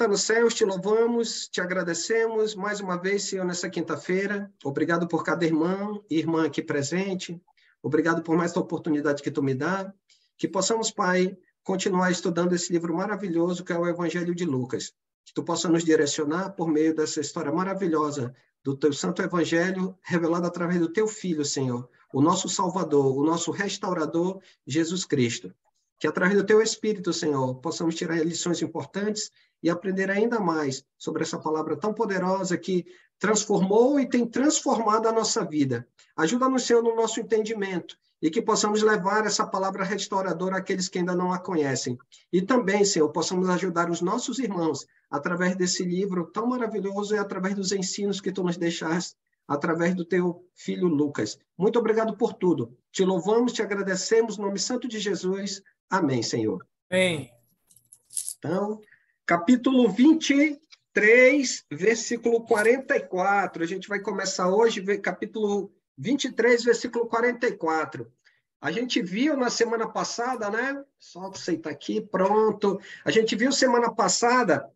está nos céus, te louvamos, te agradecemos mais uma vez, Senhor, nessa quinta-feira. Obrigado por cada irmão e irmã aqui presente. Obrigado por mais essa oportunidade que tu me dá. Que possamos, Pai, continuar estudando esse livro maravilhoso que é o Evangelho de Lucas. Que tu possa nos direcionar por meio dessa história maravilhosa do teu santo Evangelho, revelado através do teu Filho, Senhor, o nosso Salvador, o nosso restaurador, Jesus Cristo. Que através do teu Espírito, Senhor, possamos tirar lições importantes e aprender ainda mais sobre essa palavra tão poderosa que transformou e tem transformado a nossa vida. Ajuda-nos, Senhor, no nosso entendimento e que possamos levar essa palavra restauradora àqueles que ainda não a conhecem. E também, Senhor, possamos ajudar os nossos irmãos através desse livro tão maravilhoso e através dos ensinos que tu nos deixaste através do teu filho Lucas. Muito obrigado por tudo. Te louvamos, te agradecemos, no nome santo de Jesus. Amém, Senhor. Amém. Então, capítulo 23, versículo 44. A gente vai começar hoje, capítulo 23, versículo 44. A gente viu na semana passada, né? Só aceitar aqui, pronto. A gente viu semana passada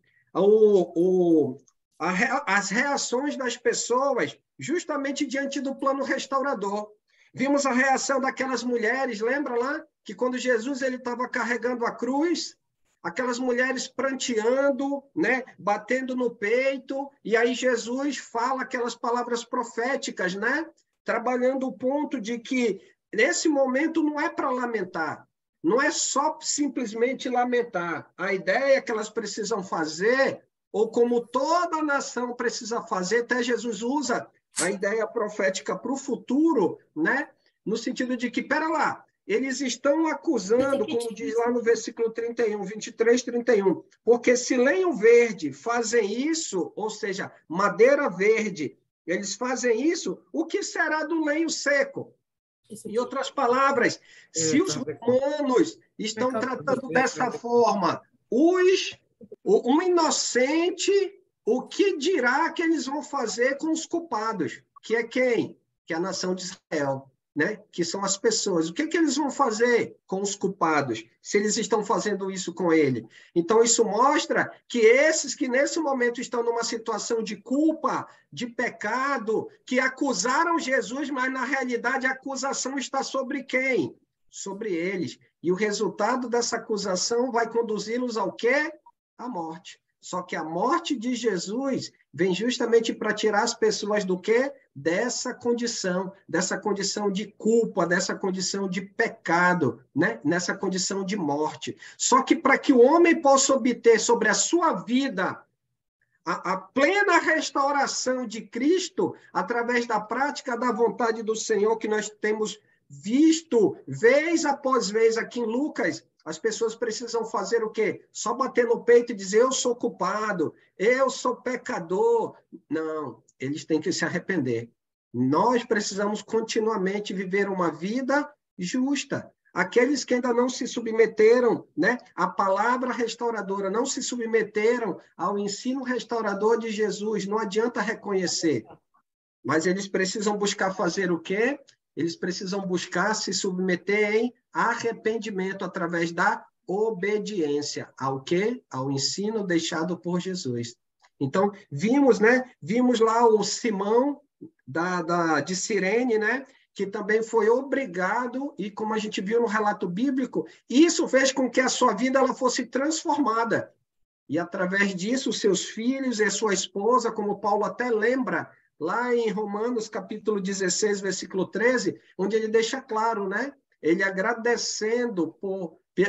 as reações das pessoas justamente diante do plano restaurador. Vimos a reação daquelas mulheres, lembra lá? Que quando Jesus estava carregando a cruz, aquelas mulheres pranteando, né? Batendo no peito, e aí Jesus fala aquelas palavras proféticas, né? Trabalhando o ponto de que nesse momento não é para lamentar, não é só simplesmente lamentar. A ideia que elas precisam fazer, ou como toda nação precisa fazer, até Jesus usa a ideia profética para o futuro, né? No sentido de que, pera lá, eles estão acusando, como diz lá no versículo 31, 23, 31, porque se lenho verde fazem isso, ou seja, madeira verde, eles fazem isso, o que será do lenho seco? Em outras palavras, se os romanos estão tratando dessa forma, um inocente, o que dirá que eles vão fazer com os culpados? Que é quem? Que é a nação de Israel, né? Que são as pessoas. O que eles vão fazer com os culpados, se eles estão fazendo isso com ele? Então, isso mostra que esses que nesse momento estão numa situação de culpa, de pecado, que acusaram Jesus, mas na realidade a acusação está sobre quem? Sobre eles. E o resultado dessa acusação vai conduzi-los ao quê? À morte. Só que a morte de Jesus vem justamente para tirar as pessoas do quê? Dessa condição de culpa, dessa condição de pecado, né? Nessa condição de morte. Só que para que o homem possa obter sobre a sua vida a plena restauração de Cristo, através da prática da vontade do Senhor, que nós temos visto vez após vez aqui em Lucas, as pessoas precisam fazer o quê? Só bater no peito e dizer, eu sou culpado, eu sou pecador. Não, eles têm que se arrepender. Nós precisamos continuamente viver uma vida justa. Aqueles que ainda não se submeteram, né, à palavra restauradora, não se submeteram ao ensino restaurador de Jesus, não adianta reconhecer. Mas eles precisam buscar fazer o quê? Eles precisam buscar se submeter em arrependimento através da obediência. Ao quê? Ao ensino deixado por Jesus. Então, vimos lá o Simão de Cirene, né? Que também foi obrigado, e como a gente viu no relato bíblico, isso fez com que a sua vida ela fosse transformada. E através disso, os seus filhos e a sua esposa, como Paulo até lembra, lá em Romanos, capítulo 16, versículo 13, onde ele deixa claro, né? Ele agradecendo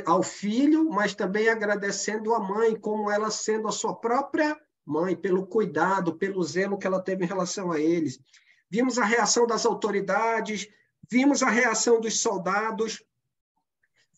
ao filho, mas também agradecendo à mãe, como ela sendo a sua própria mãe, pelo cuidado, pelo zelo que ela teve em relação a eles. Vimos a reação das autoridades, vimos a reação dos soldados,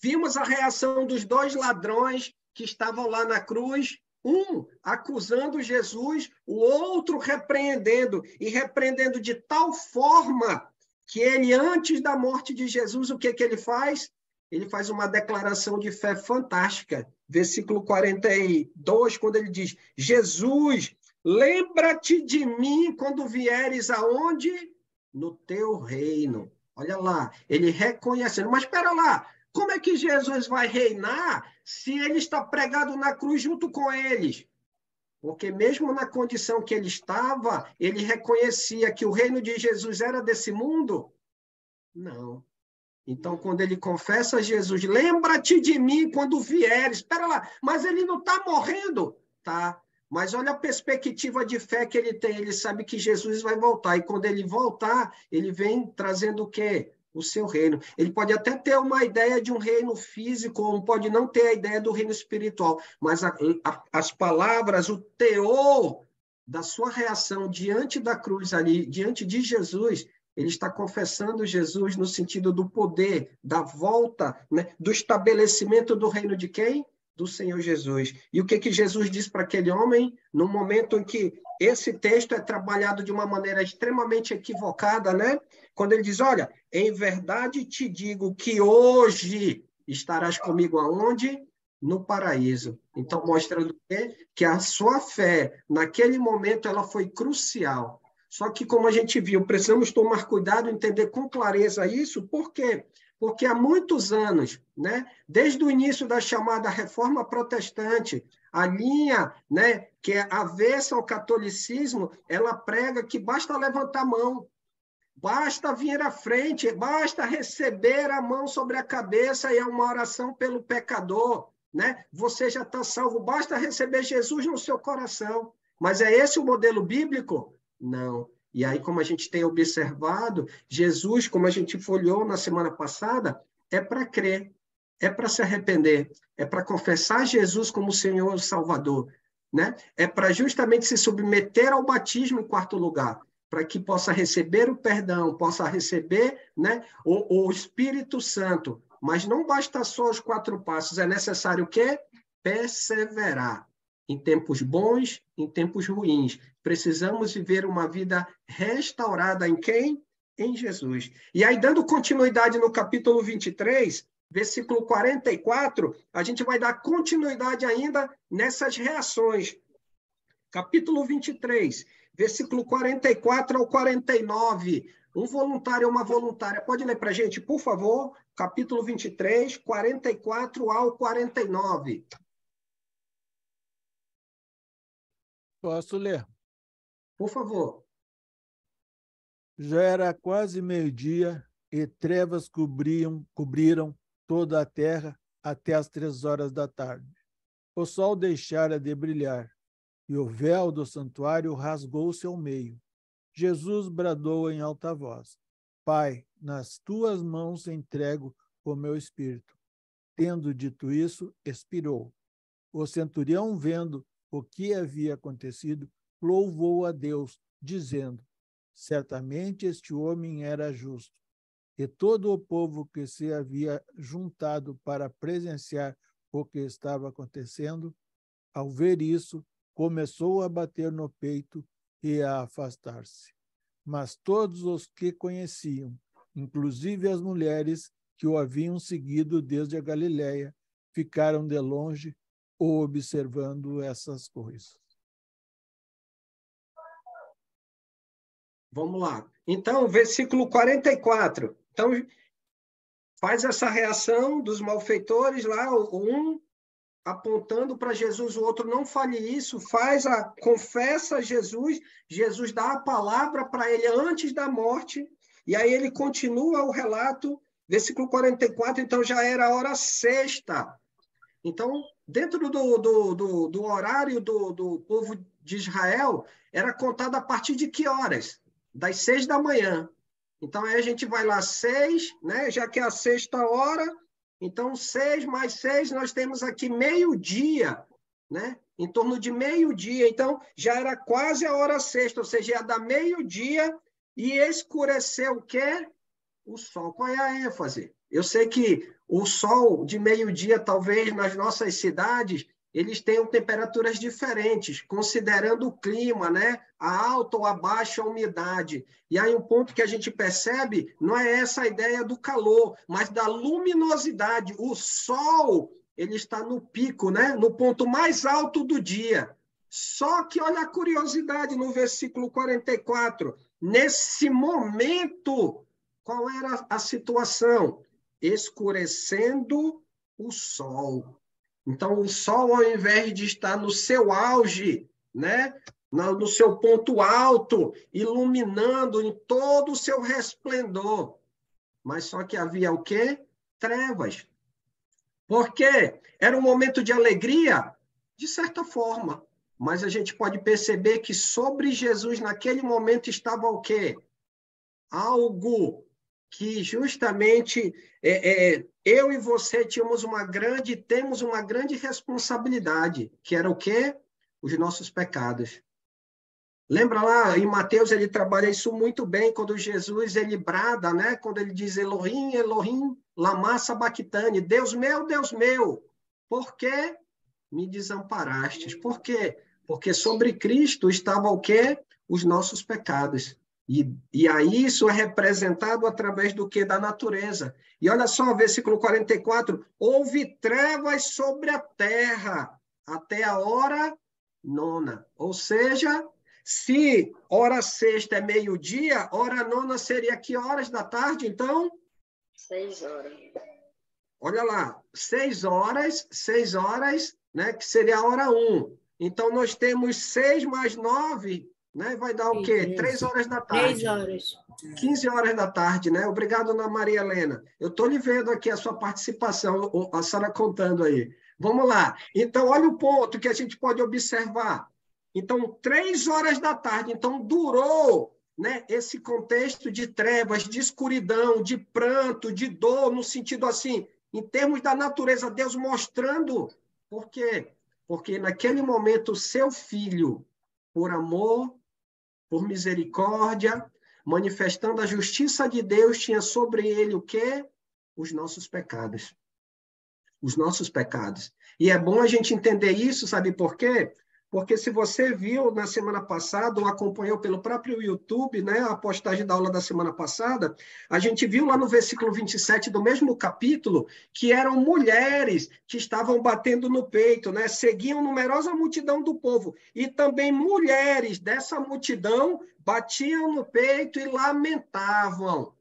vimos a reação dos dois ladrões que estavam lá na cruz, um acusando Jesus, o outro repreendendo, e repreendendo de tal forma que ele, antes da morte de Jesus, o que ele faz? Ele faz uma declaração de fé fantástica. Versículo 42, quando ele diz, Jesus, lembra-te de mim quando vieres aonde? No teu reino. Olha lá, ele reconhecendo. Mas espera lá, como é que Jesus vai reinar se ele está pregado na cruz junto com eles? Porque mesmo na condição que ele estava, ele reconhecia que o reino de Jesus era desse mundo? Não. Então, quando ele confessa a Jesus, lembra-te de mim quando vieres. Espera lá, mas ele não está morrendo? Tá. Mas olha a perspectiva de fé que ele tem. Ele sabe que Jesus vai voltar. E quando ele voltar, ele vem trazendo o quê? O seu reino. Ele pode até ter uma ideia de um reino físico, ou pode não ter a ideia do reino espiritual. Mas as palavras, o teor da sua reação diante da cruz ali, diante de Jesus, ele está confessando Jesus no sentido do poder, da volta, né, do estabelecimento do reino de quem? Do Senhor Jesus. E o que Jesus diz para aquele homem no momento em que esse texto é trabalhado de uma maneira extremamente equivocada, né? Quando ele diz, olha, em verdade te digo que hoje estarás comigo aonde? No paraíso. Então, mostrando que a sua fé, naquele momento, ela foi crucial. Só que, como a gente viu, precisamos tomar cuidado, entender com clareza isso. Por quê? Porque há muitos anos, né, desde o início da chamada Reforma Protestante, a linha, né, que é avessa ao catolicismo, ela prega que basta levantar a mão, basta vir à frente, basta receber a mão sobre a cabeça e é uma oração pelo pecador, né? Você já está salvo, basta receber Jesus no seu coração. Mas é esse o modelo bíblico? Não. E aí, como a gente tem observado, Jesus, como a gente folheou na semana passada, é para crer, é para se arrepender, é para confessar Jesus como Senhor e Salvador, né? É para justamente se submeter ao batismo em quarto lugar, para que possa receber o perdão, possa receber, né, o Espírito Santo. Mas não basta só os 4 passos, é necessário o quê? Perseverar. Em tempos bons, em tempos ruins. Precisamos viver uma vida restaurada em quem? Em Jesus. E aí, dando continuidade no capítulo 23, versículo 44, a gente vai dar continuidade ainda nessas reações. Capítulo 23, versículo 44 ao 49. Um voluntário ou uma voluntária. Pode ler para a gente, por favor? Capítulo 23, 44 ao 49. Posso ler? Por favor. Já era quase meio-dia e trevas cobriram toda a terra até as 3 horas da tarde. O sol deixara de brilhar e o véu do santuário rasgou-se ao meio. Jesus bradou em alta voz: Pai, nas tuas mãos entrego o meu espírito. Tendo dito isso, expirou. O centurião, vendo o que havia acontecido, louvou a Deus, dizendo: Certamente este homem era justo. E todo o povo que se havia juntado para presenciar o que estava acontecendo, ao ver isso, começou a bater no peito e a afastar-se. Mas todos os que conheciam, inclusive as mulheres que o haviam seguido desde a Galiléia, ficaram de longe observando essas coisas. Vamos lá. Então, versículo 44. Então, faz essa reação dos malfeitores lá, um apontando para Jesus, o outro não fale isso, confessa a Jesus, Jesus dá a palavra para ele antes da morte, e aí ele continua o relato, versículo 44, então já era a hora sexta. Então, dentro do horário do povo de Israel, era contado a partir de que horas? Das 6 da manhã. Então, aí a gente vai lá 6, né? Já que é a sexta hora, então 6 mais 6, nós temos aqui meio-dia, né? Em torno de meio-dia. Então, já era quase a hora sexta, ou seja, ia dar meio-dia e escureceu o quê? O sol. Qual é a ênfase? Eu sei que o sol de meio-dia, talvez nas nossas cidades, eles tenham temperaturas diferentes, considerando o clima, né? A alta ou a baixa umidade. E aí um ponto que a gente percebe não é essa a ideia do calor, mas da luminosidade. O sol, ele está no pico, né? No ponto mais alto do dia. Só que olha a curiosidade no versículo 44. Nesse momento, qual era a situação? Escurecendo o sol. Então, o sol, ao invés de estar no seu auge, né? No seu ponto alto, iluminando em todo o seu resplendor. Mas só que havia o quê? Trevas. Por quê? Era um momento de alegria, de certa forma. Mas a gente pode perceber que sobre Jesus, naquele momento, estava o quê? Algo que justamente eu e você temos uma grande responsabilidade, que era o quê? Os nossos pecados. Lembra lá, em Mateus ele trabalha isso muito bem, quando Jesus ele brada, né? Quando ele diz Elohim, Elohim, lama sabachthani, Deus meu, por que me desamparastes? Por quê? Porque sobre Cristo estava o quê? Os nossos pecados. E aí isso é representado através do quê? Da natureza. E olha só, versículo 44, houve trevas sobre a terra até a hora nona. Ou seja, se hora sexta é meio-dia, hora nona seria que horas da tarde, então? 6 horas. Olha lá, 6 horas, né, que seria a hora 1. Então, nós temos 6 mais 9, né, vai dar o quê? 3 horas da tarde. 3 horas. 15 horas da tarde, né? Obrigado, Ana Maria Helena. Eu estou lhe vendo aqui a sua participação, a senhora contando aí. Vamos lá. Então, olha o ponto que a gente pode observar. Então, 3 horas da tarde. Então, durou, né, esse contexto de trevas, de escuridão, de pranto, de dor, no sentido assim, em termos da natureza, Deus mostrando. Por quê? Porque naquele momento, o seu filho, por amor, por misericórdia, manifestando a justiça de Deus, tinha sobre ele o quê? Os nossos pecados. Os nossos pecados. E é bom a gente entender isso, sabe por quê? Porque se você viu na semana passada, ou acompanhou pelo próprio YouTube, né, a postagem da aula da semana passada, a gente viu lá no versículo 27 do mesmo capítulo, que eram mulheres que estavam batendo no peito, né, seguiam numerosa multidão do povo, e também mulheres dessa multidão batiam no peito e lamentavam.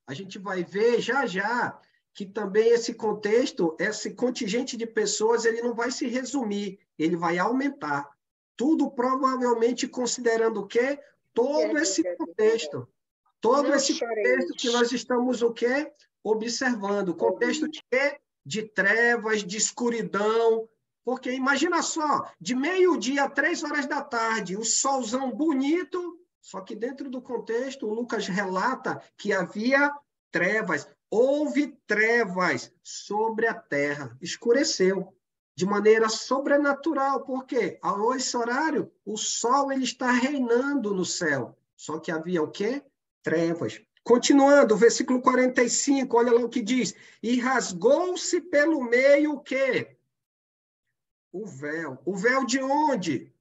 A gente vai ver já que também esse contexto, esse contingente de pessoas, ele não vai se resumir, ele vai aumentar. Tudo provavelmente considerando o quê? Todo esse contexto. Todo esse contexto que nós estamos o quê? Observando. Contexto de quê? De trevas, de escuridão. Porque imagina só, de meio-dia a 3 horas da tarde, o solzão bonito, só que dentro do contexto, o Lucas relata que havia trevas. Houve trevas sobre a terra. Escureceu de maneira sobrenatural, porque a esse horário o sol ele está reinando no céu. Só que havia o quê? Trevas. Continuando, versículo 45, olha lá o que diz. E rasgou-se pelo meio o quê? O véu. O véu de onde?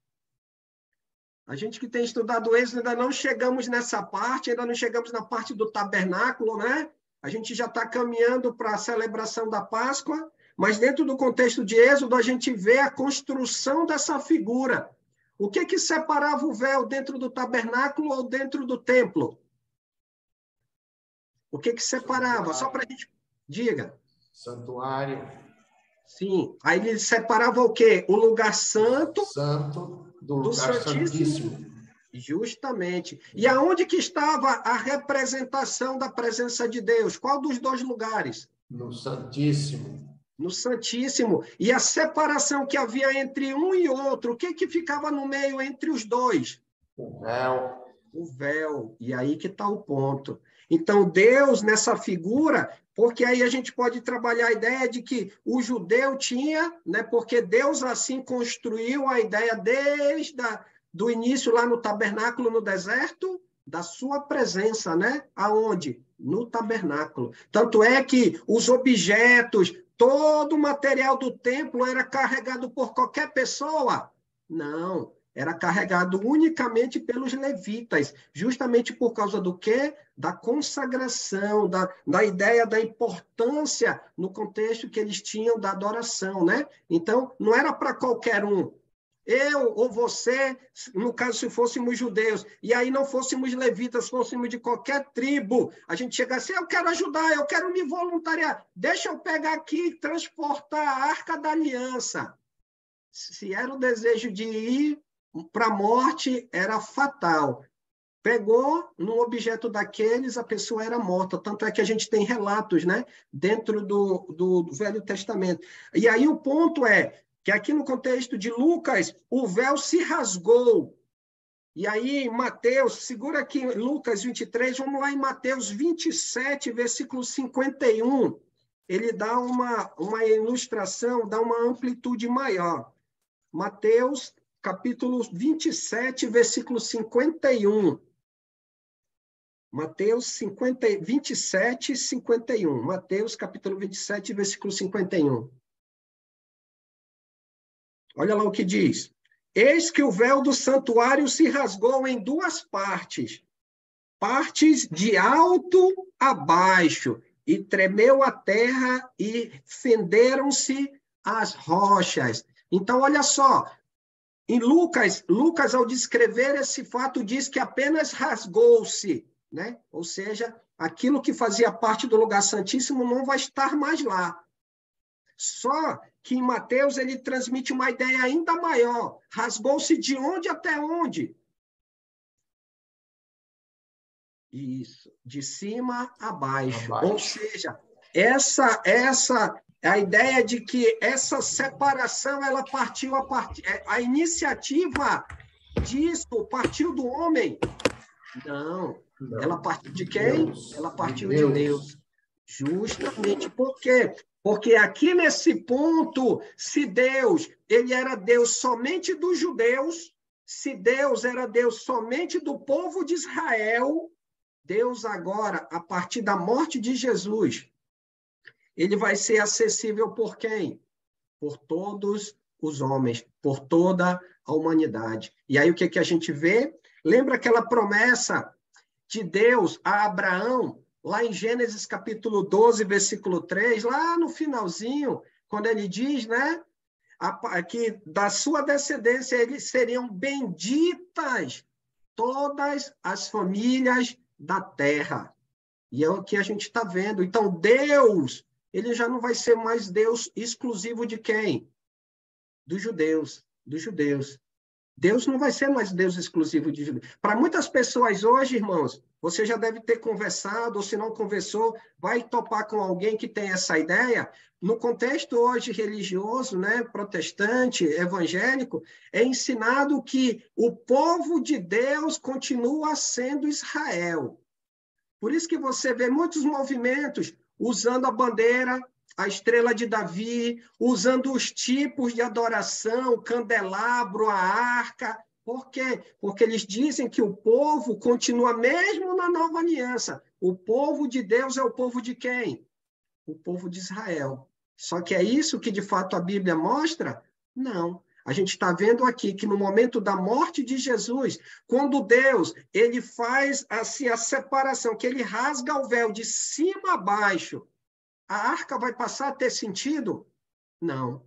A gente que tem estudado o Êxodo, ainda não chegamos nessa parte, ainda não chegamos na parte do tabernáculo, né? A gente já está caminhando para a celebração da Páscoa, mas dentro do contexto de Êxodo, a gente vê a construção dessa figura. O que separava o véu dentro do tabernáculo ou dentro do templo? O que separava? Só para a gente... Diga. Santuário. Sim. Aí ele separava o quê? O lugar santo... Santo do lugar santíssimo. Justamente. E aonde que estava a representação da presença de Deus? Qual dos dois lugares? No Santíssimo. No Santíssimo. E a separação que havia entre um e outro, o que ficava no meio entre os dois? O véu. O véu. E aí que está o ponto. Então, Deus, nessa figura, porque aí a gente pode trabalhar a ideia de que o judeu tinha, né, porque Deus assim construiu a ideia desde do início lá no tabernáculo no deserto, da sua presença, né? Aonde? No tabernáculo. Tanto é que os objetos, todo o material do templo era carregado por qualquer pessoa? Não, era carregado unicamente pelos levitas, justamente por causa do quê? Da consagração, da ideia da importância no contexto que eles tinham da adoração, né? Então, não era para qualquer um. Eu ou você, no caso, se fôssemos judeus, e aí não fôssemos levitas, fôssemos de qualquer tribo, a gente chegasse, eu quero ajudar, eu quero me voluntariar, deixa eu pegar aqui e transportar a Arca da Aliança. Se era o desejo de ir, para a morte era fatal. Pegou num objeto daqueles, a pessoa era morta. Tanto é que a gente tem relatos, né, dentro do Velho Testamento. E aí o ponto é que aqui no contexto de Lucas, o véu se rasgou. E aí, em Mateus, segura aqui Lucas 23, vamos lá em Mateus 27, versículo 51. Ele dá uma ilustração, dá uma amplitude maior. Mateus, capítulo 27, versículo 51. Mateus 27, 51. Mateus, capítulo 27, versículo 51. Olha lá o que diz. Eis que o véu do santuário se rasgou em duas partes, partes de alto a baixo, e tremeu a terra e fenderam-se as rochas. Então, olha só, em Lucas, ao descrever esse fato, diz que apenas rasgou-se, né? Ou seja, aquilo que fazia parte do lugar santíssimo não vai estar mais lá. Só que em Mateus ele transmite uma ideia ainda maior. Rasgou-se de onde até onde? Isso, de cima a baixo. Ou seja, essa a ideia de que essa separação ela partiu a iniciativa disso partiu do homem? Não. Ela partiu de quem? Ela partiu de Deus. Justamente por quê? Porque aqui nesse ponto, se Deus, ele era Deus somente dos judeus, se Deus era Deus somente do povo de Israel, Deus agora, a partir da morte de Jesus, ele vai ser acessível por quem? Por todos os homens, por toda a humanidade. E aí o que a gente vê? Lembra aquela promessa de Deus a Abraão, lá em Gênesis capítulo 12, versículo 3, lá no finalzinho, quando ele diz, né, que da sua descendência eles seriam benditas todas as famílias da terra. E é o que a gente está vendo. Então, Deus, ele já não vai ser mais Deus exclusivo de quem? Dos judeus, dos judeus. Deus não vai ser mais Deus exclusivo de judeus. Para muitas pessoas hoje, irmãos, você já deve ter conversado, ou se não conversou, vai topar com alguém que tem essa ideia. No contexto hoje religioso, né, protestante, evangélico, é ensinado que o povo de Deus continua sendo Israel. Por isso que você vê muitos movimentos usando a bandeira, a estrela de Davi, usando os tipos de adoração, candelabro, a arca. Por quê? Porque eles dizem que o povo continua mesmo na nova aliança. O povo de Deus é o povo de quem? O povo de Israel. Só que é isso que, de fato, a Bíblia mostra? Não. A gente está vendo aqui que no momento da morte de Jesus, quando Deus ele faz assim, a separação, que ele rasga o véu de cima a baixo, a arca vai passar a ter sentido? Não.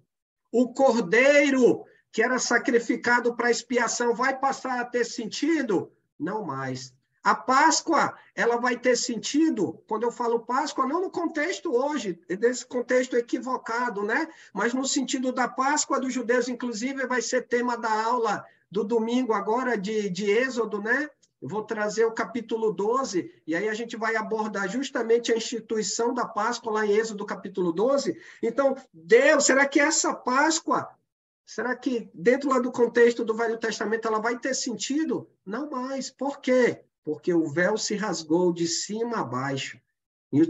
O cordeiro que era sacrificado para expiação vai passar a ter sentido? Não mais. A Páscoa, ela vai ter sentido, quando eu falo Páscoa, não no contexto hoje, desse contexto equivocado, né? Mas no sentido da Páscoa dos judeus, inclusive, vai ser tema da aula do domingo agora de Êxodo, né? Eu vou trazer o capítulo 12, e aí a gente vai abordar justamente a instituição da Páscoa lá em Êxodo capítulo 12. Então, Deus, será que essa Páscoa, será que dentro lá do contexto do Velho Testamento ela vai ter sentido? Não mais. Por quê? Porque o véu se rasgou de cima a baixo.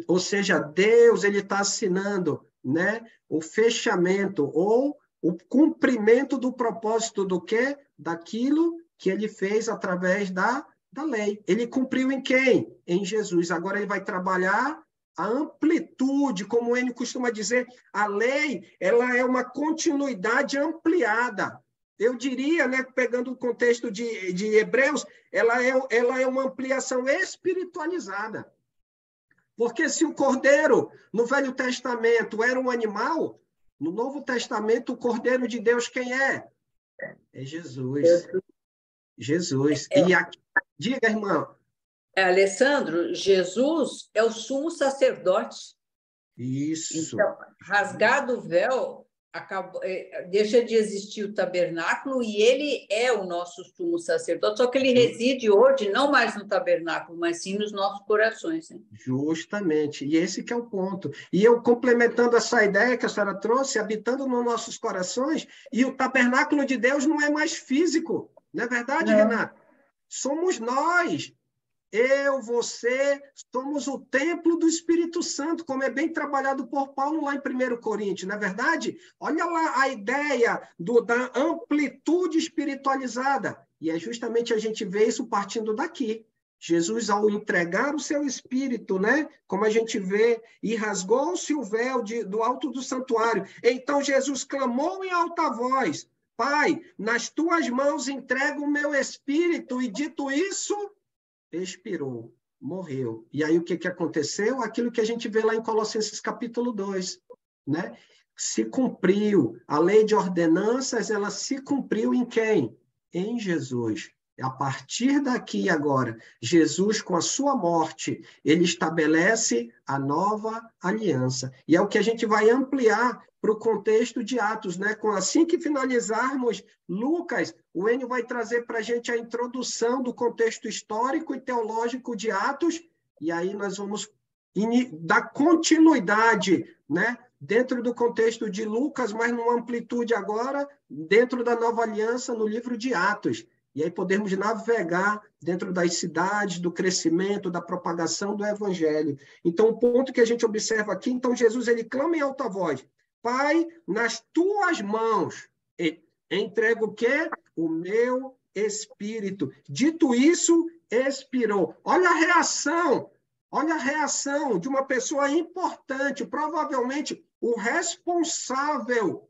Ou seja, Deus ele está assinando, né, o fechamento ou o cumprimento do propósito do quê? Daquilo que ele fez através da lei. Ele cumpriu em quem? Em Jesus. Agora ele vai trabalhar a amplitude, como ele costuma dizer, a lei ela é uma continuidade ampliada. Eu diria, né, pegando o contexto de Hebreus, ela é uma ampliação espiritualizada. Porque se o cordeiro, no Velho Testamento, era um animal, no Novo Testamento, o cordeiro de Deus quem é? É Jesus. Jesus. E aqui, diga, irmã. Alessandro, Jesus é o sumo sacerdote. Isso. Então, rasgado o véu, deixa de existir o tabernáculo e ele é o nosso sumo sacerdote, só que ele reside hoje não mais no tabernáculo, mas sim nos nossos corações. Né? Justamente, e esse que é o ponto. E eu complementando essa ideia que a senhora trouxe, habitando nos nossos corações, e o tabernáculo de Deus não é mais físico, não é verdade, Renata? Somos nós. Eu, você, somos o templo do Espírito Santo, como é bem trabalhado por Paulo lá em 1 Coríntios, não é verdade? Olha lá a ideia da amplitude espiritualizada. E é justamente a gente vê isso partindo daqui. Jesus, ao entregar o seu Espírito, né? Como a gente vê, e rasgou-se o véu do alto do santuário. Então Jesus clamou em alta voz, Pai, nas tuas mãos entrego o meu Espírito, e dito isso, expirou, morreu. E aí o que aconteceu? Aquilo que a gente vê lá em Colossenses capítulo 2, né? Se cumpriu. A lei de ordenanças, ela se cumpriu em quem? Em Jesus. A partir daqui agora, Jesus, com a sua morte, ele estabelece a nova aliança. E é o que a gente vai ampliar para o contexto de Atos, né? Assim que finalizarmos Lucas, o Enio vai trazer para a gente a introdução do contexto histórico e teológico de Atos, e aí nós vamos dar continuidade, né? Dentro do contexto de Lucas, mas numa amplitude agora, dentro da nova aliança, no livro de Atos. E aí podemos navegar dentro das cidades, do crescimento, da propagação do evangelho. Então, o ponto que a gente observa aqui, então Jesus ele clama em alta voz, Pai, nas tuas mãos, entrego o quê? O meu espírito. Dito isso, expirou. Olha a reação de uma pessoa importante, provavelmente o responsável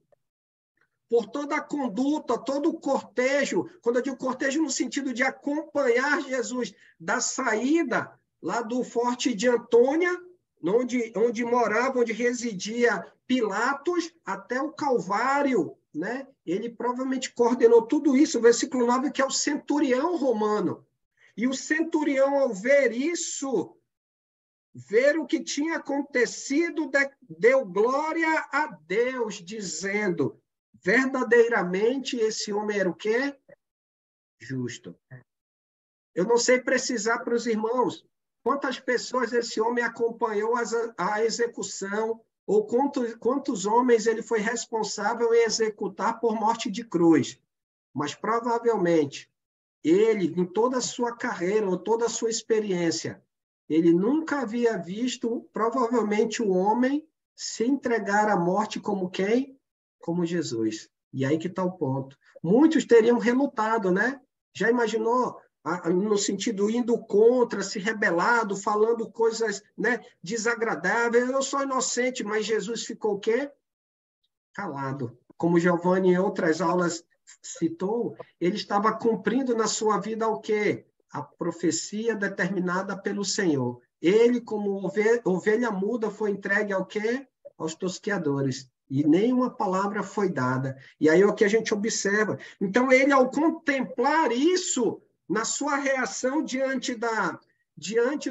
por toda a conduta, todo o cortejo, quando eu digo cortejo no sentido de acompanhar Jesus da saída lá do Forte de Antônia, onde morava, onde residia Pilatos, até o Calvário, né? Ele provavelmente coordenou tudo isso, o versículo 9, que é o centurião romano. E o centurião, ao ver isso, ver o que tinha acontecido, deu glória a Deus, dizendo, verdadeiramente esse homem era o quê? Justo. Eu não sei precisar para os irmãos quantas pessoas esse homem acompanhou a execução, ou quantos homens ele foi responsável em executar por morte de cruz. Mas provavelmente ele, em toda a sua carreira, ou toda a sua experiência, ele nunca havia visto, provavelmente, o homem se entregar à morte como quem? Como Jesus. E aí que está o ponto. Muitos teriam relutado, né? Já imaginou, no sentido, indo contra, se rebelado, falando coisas, né, desagradáveis. Eu sou inocente, mas Jesus ficou o quê? Calado. Como Giovanni, em outras aulas, citou, ele estava cumprindo na sua vida o quê? A profecia determinada pelo Senhor. Ele, como ovelha muda, foi entregue ao quê? Aos tosqueadores. E nenhuma palavra foi dada. E aí é o que a gente observa. Então, ele, ao contemplar isso, na sua reação diante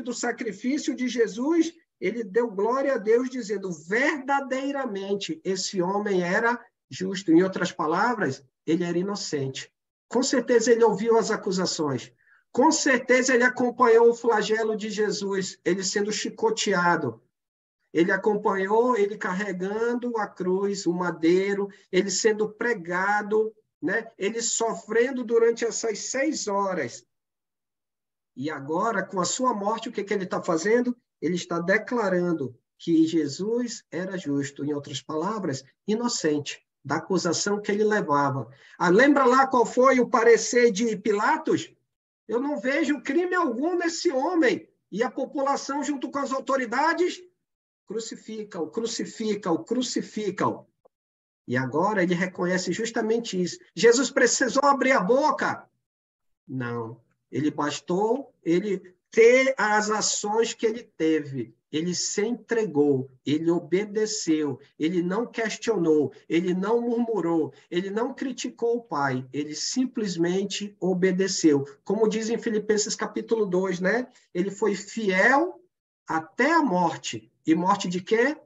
do sacrifício de Jesus, ele deu glória a Deus, dizendo, verdadeiramente, esse homem era justo. Em outras palavras, ele era inocente. Com certeza ele ouviu as acusações. Com certeza ele acompanhou o flagelo de Jesus, ele sendo chicoteado. Ele acompanhou ele carregando a cruz, o madeiro, ele sendo pregado, né? Ele sofrendo durante essas 6 horas. E agora, com a sua morte, o que ele está fazendo? Ele está declarando que Jesus era justo, em outras palavras, inocente da acusação que ele levava. Lembra lá qual foi o parecer de Pilatos? Eu não vejo crime algum nesse homem. E a população, junto com as autoridades, crucifica-o, crucifica-o, crucifica-o. E agora ele reconhece justamente isso. Jesus precisou abrir a boca? Não. Ele bastou ele ter as ações que ele teve. Ele se entregou, ele obedeceu, ele não questionou, ele não murmurou, ele não criticou o Pai, ele simplesmente obedeceu. Como diz em Filipenses capítulo 2, né? Ele foi fiel até a morte. E morte de quê?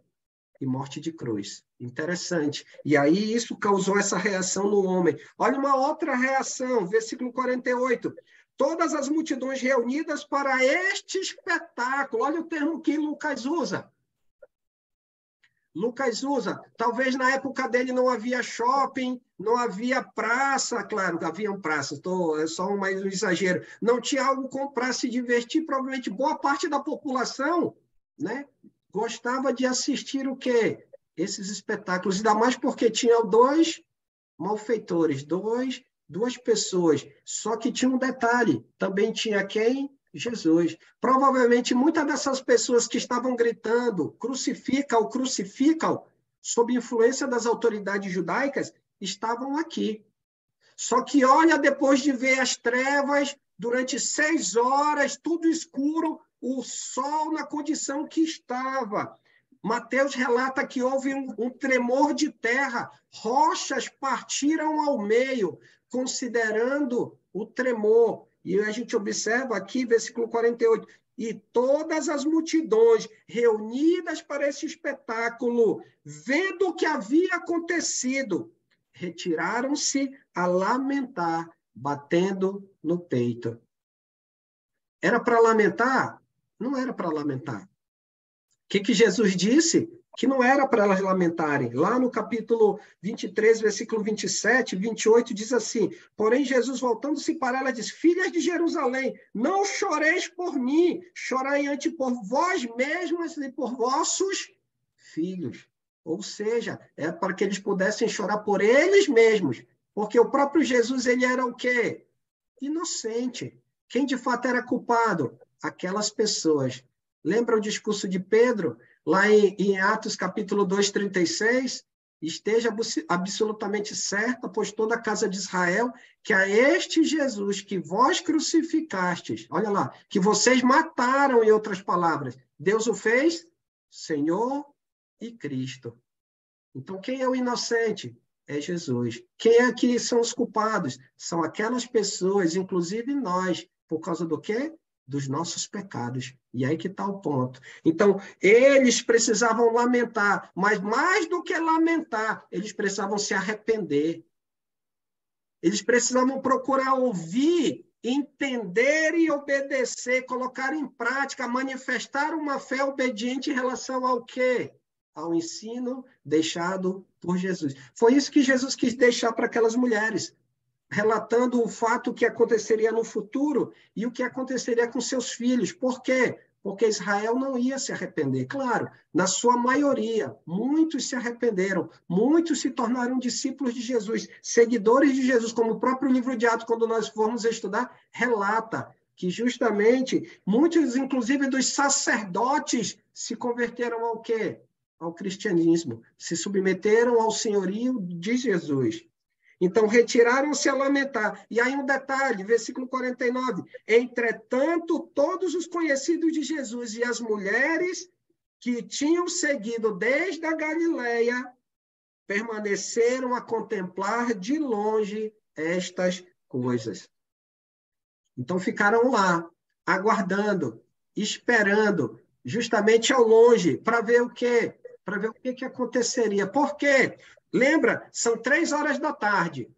E morte de cruz. Interessante. E aí isso causou essa reação no homem. Olha uma outra reação, versículo 48. Todas as multidões reunidas para este espetáculo. Olha o termo que Lucas usa. Lucas usa. Talvez na época dele não havia shopping, não havia praça. Claro, haviam praças, é só um exagero. Não tinha algo para se divertir. Provavelmente boa parte da população, né, gostava de assistir o quê? Esses espetáculos, ainda mais porque tinha 2 malfeitores, duas pessoas, só que tinha um detalhe, também tinha quem? Jesus. Provavelmente muitas dessas pessoas que estavam gritando, crucifica-o, crucifica-o, sob influência das autoridades judaicas, estavam aqui. Só que olha, depois de ver as trevas, durante 6 horas, tudo escuro, o sol na condição que estava. Mateus relata que houve um tremor de terra, rochas partiram ao meio, considerando o tremor. E a gente observa aqui, versículo 48, e todas as multidões reunidas para esse espetáculo, vendo o que havia acontecido, retiraram-se a lamentar, batendo no peito. Era para lamentar? Não era para lamentar. O que Jesus disse? Que não era para elas lamentarem. Lá no capítulo 23, versículo 27, 28, diz assim, porém Jesus, voltando-se para ela, diz, filhas de Jerusalém, não choreis por mim, chorai antes por vós mesmas e por vossos filhos. Ou seja, é para que eles pudessem chorar por eles mesmos, porque o próprio Jesus, ele era o quê? Inocente. Quem de fato era culpado? Aquelas pessoas. Lembra o discurso de Pedro, lá em Atos capítulo 2, 36? Esteja absolutamente certa, pois toda a casa de Israel, que a este Jesus que vós crucificastes, olha lá, que vocês mataram, em outras palavras, Deus o fez Senhor e Cristo. Então, quem é o inocente? É Jesus. Quem é que são os culpados? São aquelas pessoas, inclusive nós, por causa do quê? Dos nossos pecados. E aí que está o ponto. Então, eles precisavam lamentar, mas mais do que lamentar, eles precisavam se arrepender. Eles precisavam procurar ouvir, entender e obedecer, colocar em prática, manifestar uma fé obediente em relação ao quê? Ao ensino deixado por Jesus. Foi isso que Jesus quis deixar para aquelas mulheres, relatando o fato que aconteceria no futuro e o que aconteceria com seus filhos. Por quê? Porque Israel não ia se arrepender. Claro, na sua maioria, muitos se arrependeram, muitos se tornaram discípulos de Jesus, seguidores de Jesus, como o próprio livro de Atos, quando nós formos estudar, relata que justamente muitos, inclusive dos sacerdotes, se converteram ao quê? Ao cristianismo, se submeteram ao senhorio de Jesus. Então, retiraram-se a lamentar. E aí um detalhe, versículo 49. Entretanto, todos os conhecidos de Jesus e as mulheres que tinham seguido desde a Galileia permaneceram a contemplar de longe estas coisas. Então, ficaram lá, aguardando, esperando, justamente ao longe, para ver o quê? Para ver o que aconteceria. Por quê? Lembra? São 3 horas da tarde.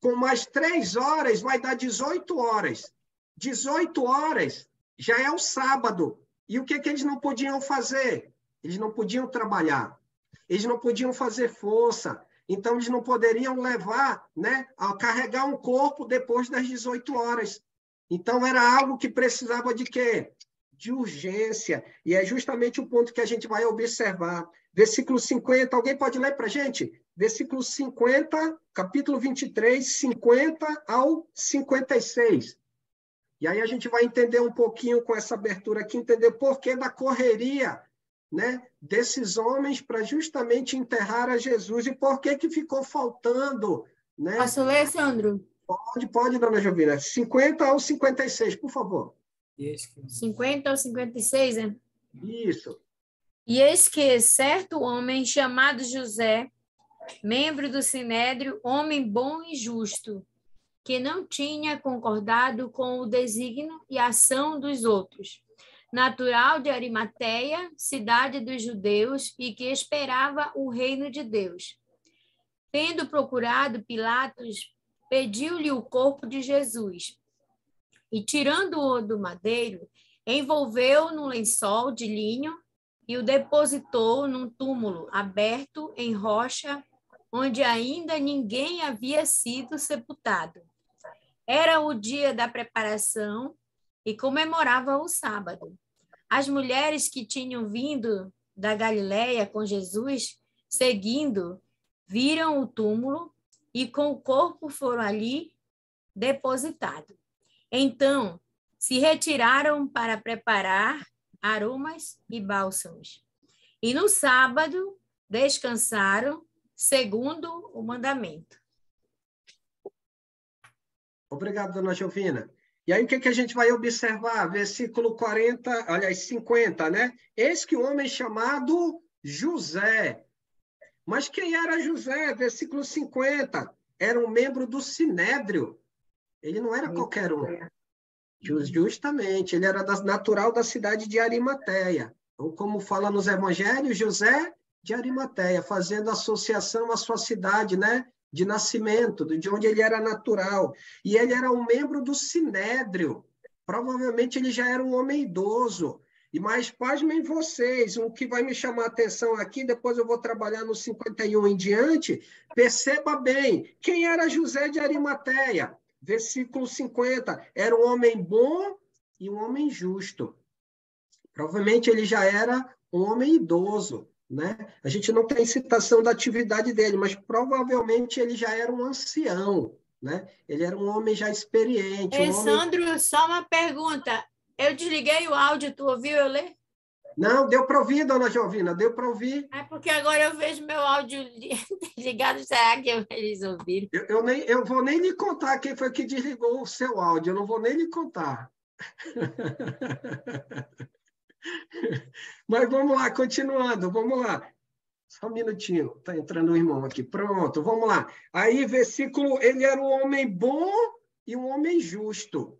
Com mais 3 horas, vai dar 18 horas. 18 horas já é o sábado. E o que eles não podiam fazer? Eles não podiam trabalhar. Eles não podiam fazer força. Então, eles não poderiam levar, né, a carregar um corpo depois das 18 horas. Então, era algo que precisava de quê? De urgência. E é justamente o ponto que a gente vai observar. Versículo 50, alguém pode ler para a gente? Versículo 50, capítulo 23, 50 ao 56. E aí a gente vai entender um pouquinho com essa abertura aqui, entender o porquê da correria, né, desses homens para justamente enterrar a Jesus e por que ficou faltando. Né? Posso ler, Sandro? Pode, dona Jovina. 50 ao 56, por favor. 50 ao 56, né? Isso. E eis que certo homem chamado José, membro do Sinédrio, homem bom e justo, que não tinha concordado com o desígnio e ação dos outros, natural de Arimateia, cidade dos judeus, e que esperava o reino de Deus. Tendo procurado Pilatos, pediu-lhe o corpo de Jesus. E, tirando-o do madeiro, envolveu num lençol de linho e o depositou num túmulo aberto em rocha, onde ainda ninguém havia sido sepultado. Era o dia da preparação e comemorava o sábado. As mulheres que tinham vindo da Galiléia com Jesus, seguindo, viram o túmulo e com o corpo foram ali depositado. Então, se retiraram para preparar aromas e bálsamos. E no sábado, descansaram, segundo o mandamento. Obrigado, dona Jovina. E aí, o que a gente vai observar? Versículo 40, aliás, 50, né? Eis que o homem chamado José. Mas quem era José? Versículo 50. Era um membro do Sinédrio. Ele não era qualquer um. Justamente, ele era natural da cidade de Arimateia. Ou como fala nos evangelhos, José de Arimateia, fazendo associação à sua cidade, né? De nascimento, de onde ele era natural. E ele era um membro do Sinédrio. Provavelmente ele já era um homem idoso. E mais, pasmem vocês, o que vai me chamar a atenção aqui, depois eu vou trabalhar no 51 em diante, perceba bem, quem era José de Arimateia? Versículo 50, era um homem bom e um homem justo. Provavelmente ele já era um homem idoso, né? A gente não tem citação da atividade dele, mas provavelmente ele já era um ancião, né? Ele era um homem já experiente. Sandro, só uma pergunta. Eu desliguei o áudio, tu ouviu eu ler? Não, deu para ouvir, dona Jovina, deu para ouvir. É porque agora eu vejo meu áudio ligado, será que eles ouviram? Eu vou nem lhe contar quem foi que desligou o seu áudio, eu não vou nem lhe contar. Mas vamos lá, continuando, vamos lá. Só um minutinho, está entrando o irmão aqui. Pronto, vamos lá. Aí, versículo, ele era um homem bom e um homem justo.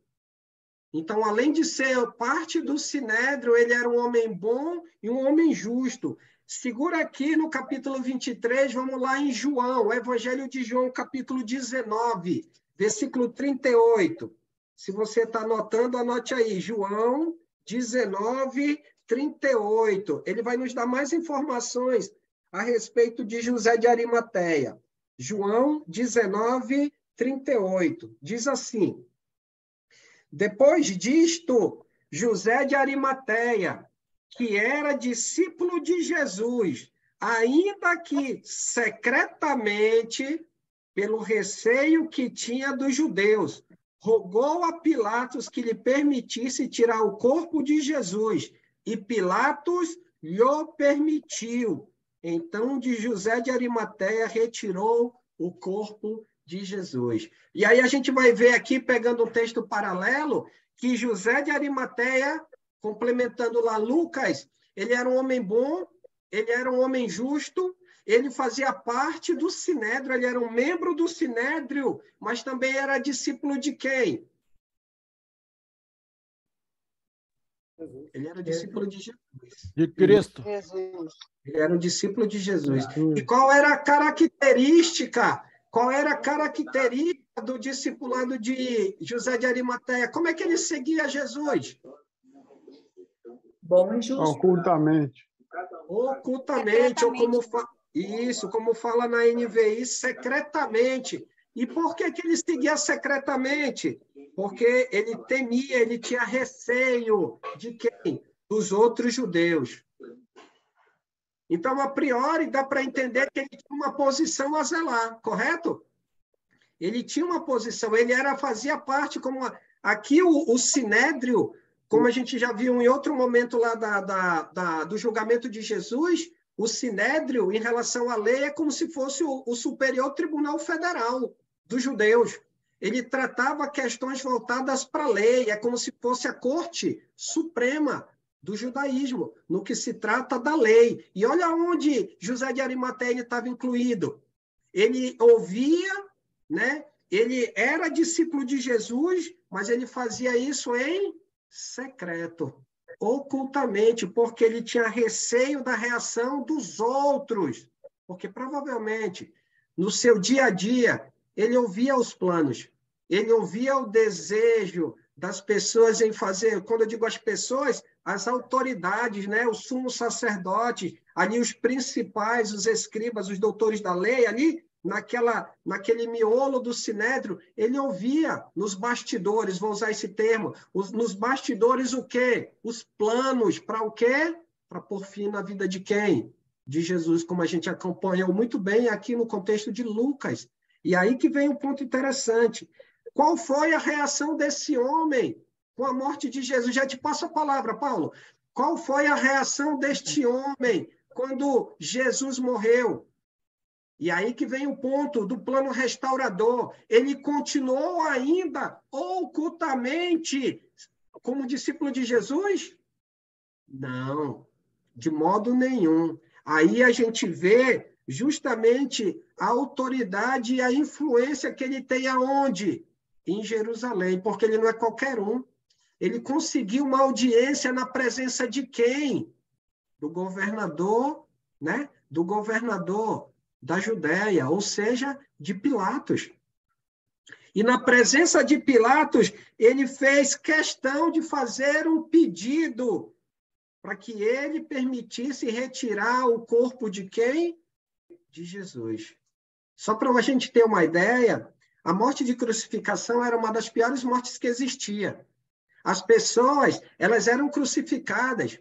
Então, além de ser parte do Sinédrio, ele era um homem bom e um homem justo. Segura aqui no capítulo 23, vamos lá em João, o Evangelho de João, capítulo 19, versículo 38. Se você está anotando, anote aí, João 19, 38. Ele vai nos dar mais informações a respeito de José de Arimateia. João 19, 38. Diz assim: depois disto, José de Arimateia, que era discípulo de Jesus, ainda que secretamente, pelo receio que tinha dos judeus, rogou a Pilatos que lhe permitisse tirar o corpo de Jesus, e Pilatos lhe permitiu. Então, de José de Arimateia retirou o corpo de Jesus. E aí a gente vai ver aqui, pegando um texto paralelo, que José de Arimateia, complementando lá Lucas, ele era um homem bom, ele era um homem justo, ele fazia parte do Sinédrio, ele era um membro do Sinédrio, mas também era discípulo de quem? Ele era discípulo de Jesus. De Cristo. Ele era um discípulo de Jesus. E qual era a característica? Qual era a característica do discipulado de José de Arimateia? Como é que ele seguia Jesus? Bom e justo. Ocultamente. Ocultamente, ou como fala na NVI, secretamente. E por que ele seguia secretamente? Porque ele temia, ele tinha receio de quem? Dos outros judeus. Então, a priori, dá para entender que ele tinha uma posição a zelar, correto? Ele tinha uma posição, fazia parte, como aqui o Sinédrio, como a gente já viu em outro momento lá do julgamento de Jesus, o Sinédrio, em relação à lei, é como se fosse o Superior Tribunal Federal dos judeus. Ele tratava questões voltadas para a lei, é como se fosse a Corte Suprema do judaísmo, no que se trata da lei. E olha onde José de Arimateia estava incluído. Ele ouvia, né? Ele era discípulo de Jesus, mas ele fazia isso em secreto. ocultamente, porque ele tinha receio da reação dos outros. Porque provavelmente, no seu dia a dia, ele ouvia os planos, ele ouvia o desejo das pessoas em fazer, quando eu digo as pessoas, as autoridades, né? Os sumos sacerdotes, ali os principais, os escribas, os doutores da lei, ali naquele miolo do sinédrio, ele ouvia nos bastidores, vou usar esse termo, nos bastidores o quê? Os planos, para o quê? Para pôr fim na vida de quem? De Jesus, como a gente acompanhou muito bem aqui no contexto de Lucas. E aí que vem um ponto interessante. Qual foi a reação desse homem com a morte de Jesus? Já te passo a palavra, Paulo. Qual foi a reação deste homem quando Jesus morreu? E aí que vem o ponto do plano restaurador. Ele continuou ainda ocultamente como discípulo de Jesus? Não, de modo nenhum. Aí a gente vê justamente a autoridade e a influência que ele tem aonde? Em Jerusalém, porque ele não é qualquer um. Ele conseguiu uma audiência na presença de quem? Do governador, né? Do governador da Judéia, ou seja, de Pilatos. E na presença de Pilatos, ele fez questão de fazer um pedido para que ele permitisse retirar o corpo de quem? De Jesus. Só para a gente ter uma ideia, a morte de crucificação era uma das piores mortes que existia. As pessoas, elas eram crucificadas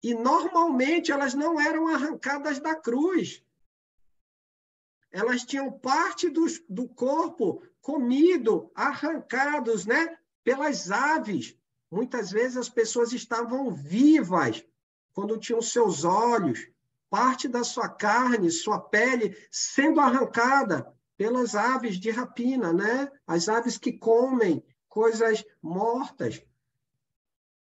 e normalmente elas não eram arrancadas da cruz. Elas tinham parte do corpo comido, arrancados, né, pelas aves. Muitas vezes as pessoas estavam vivas quando tinham seus olhos, parte da sua carne, sua pele, sendo arrancada pelas aves de rapina, né? As aves que comem coisas mortas.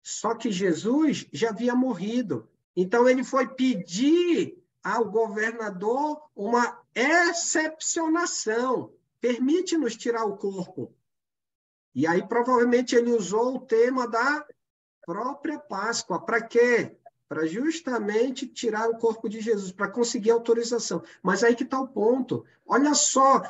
Só que Jesus já havia morrido. Então ele foi pedir ao governador uma excepcionação. Permite-nos tirar o corpo. E aí, provavelmente, ele usou o tema da própria Páscoa. Para quê? Para justamente tirar o corpo de Jesus, para conseguir autorização. Mas aí que está o ponto. Olha só,